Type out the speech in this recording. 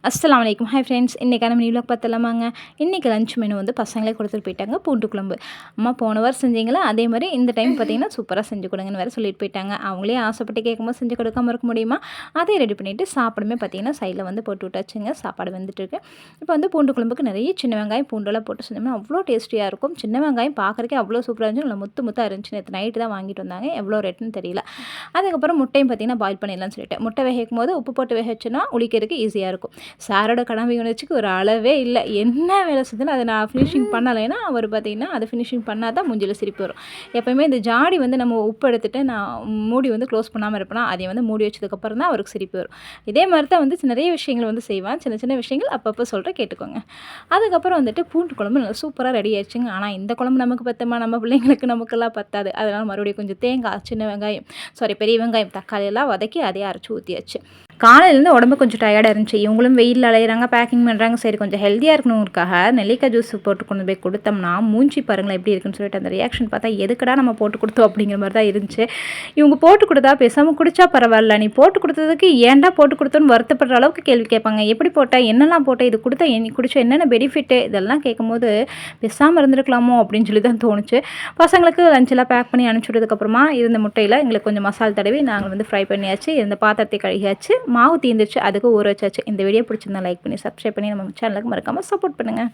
அஸ்ஸலாமு அலைக்கும். Hi friends, இன்றைக்கான மினி விலாக் பார்த்தலாமாங்க. இன்றைக்கி லஞ்ச் மெனு வந்து பசங்களே கொடுத்துட்டு போயிட்டாங்க. பூண்டு குழம்பு. அம்மா போன வாரம் செஞ்சீங்களா, அதே மாதிரி இந்த டைம் பார்த்தீங்கன்னா சூப்பராக செஞ்சு கொடுங்கன்னு வேறு சொல்லிட்டு போயிட்டாங்க. அவங்களே ஆசைப்பட்டு கேட்கும்போது செஞ்சு கொடுக்காம இருக்க முடியுமா? அதை ரெடி பண்ணிவிட்டு சாப்பிடுமே பார்த்தீங்கன்னா சைடில் வந்து போட்டு விட்டாச்சுங்க. சாப்பாடு வந்துட்டுருக்கு. இப்போ வந்து பூண்டு குழம்புக்கு நிறைய சின்ன வெங்காயம் பூண்டெல்லாம் போட்டு செஞ்சோம்னா அவ்வளோ டேஸ்டியாக இருக்கும். சின்ன வெங்காயம் பார்க்குறக்கே அவ்வளோ சூப்பராக இருந்துச்சு. நல்லா முத்து முத்தாக இருந்துச்சு. நேற்று நைட்டு தான் வாங்கிட்டு வந்தாங்க. எவ்வளோ ரேட்டுன்னு தெரியல. அதுக்கப்புறம் முட்டையும் பார்த்தீங்கன்னா பாயில் பண்ணிடலாம்னு சொல்லிட்டு முட்டை வேக வைக்கும் போது உப்பு போட்டு வேக வச்சுன்னா உளிக்கிறதுக்கு ஈஸியாக இருக்கும். சாரோட கடமை உணர்ச்சிக்கு ஒரு அளவே இல்லை. என்ன வேலை செஞ்சாலும் அதை நான் ஃபினிஷிங் பண்ணலைன்னா அவர் பார்த்தீங்கன்னா அதை ஃபினிஷிங் பண்ணால் தான் மூஞ்சில் சிரிப்பு வரும். எப்போயுமே இந்த ஜாடி வந்து நம்ம உப்பு எடுத்துகிட்டு நான் மூடி வந்து க்ளோஸ் பண்ணாமல் இருப்பேனா, அதை வந்து மூடி வச்சதுக்கப்புறம் தான் அவருக்கு சிரிப்பு வரும். இதே மாதிரி தான் வந்து நிறைய விஷயங்கள் வந்து செய்வேன். சின்ன சின்ன விஷயங்கள் அப்பப்போ சொல்கிறேன், கேட்டுக்கோங்க. அதுக்கப்புறம் வந்துட்டு பூண்டு குழம்பு நல்லா சூப்பராக ரெடி ஆயிடுச்சுங்க. ஆனால் இந்த குழம்பு நமக்கு பத்தமா, நம்ம பிள்ளைங்களுக்கு நமக்கெல்லாம் பத்தாது. அதனால் மறுபடியும் கொஞ்சம் தேங்காய், சின்ன வெங்காயம், பெரிய வெங்காயம், தக்காளி எல்லாம் வதக்கி அதையே அரைச்சி ஊற்றியாச்சு. காலையிலேருந்து உடம்பு கொஞ்சம் டயர்டாக இருந்துச்சு. இவங்களும் வெயிலில் அலையிறாங்க, பேக்கிங் பண்ணுறாங்க. சரி கொஞ்சம் ஹெல்த்தியாக இருக்கணுங்கிறதுக்காக நெல்லிக்காய் ஜூஸ் போட்டு கொண்டு போய் கொடுத்தோம்னா மூஞ்சி பாருங்களேன் எப்படி இருக்குன்னு சொல்லிட்டு அந்த ரியாக்ஷன் பார்த்தா எதுக்கடா நம்ம போட்டு கொடுத்தோம் அப்படிங்கிற மாதிரி தான் இருந்துச்சு. இவங்க போட்டு கொடுத்தா பேசாமல் குடிச்சா பரவாயில்ல, நீ போட்டு கொடுத்ததுக்கு ஏன்டா போட்டு கொடுத்தோன்னு வருத்தப்படுற அளவுக்கு கேள்வி கேட்பாங்க. எப்படி போட்டால், என்னெல்லாம் போட்டால், இது கொடுத்தா குடிச்சா என்னென்ன பெனிஃபிட்டு, இதெல்லாம் கேட்கும்போது பேசாமல் இருந்திருக்கலாமோ அப்படின்னு சொல்லி தான் தோணுச்சு. பசங்களுக்கு லஞ்செல்லாம் பேக் பண்ணி அனுப்பிச்சி விட்டதுக்கப்புறமா இருந்த முட்டையில் எங்களுக்கு கொஞ்சம் மசால் தடவி நாங்கள் வந்து ஃப்ரை பண்ணியாச்சு. இருந்த பாத்திரத்தை கழுகியாச்சு. மாவு தீர்ந்துச்சு, அதுக்கு ஊற வச்சாச்சு. இந்த வீடியோ பிடிச்சிருந்தா லைக் பண்ணி சப்ஸ்கிரைப் பண்ணி நம்ம சேனலுக்கு மறக்காமல் சப்போர்ட் பண்ணுங்கள்.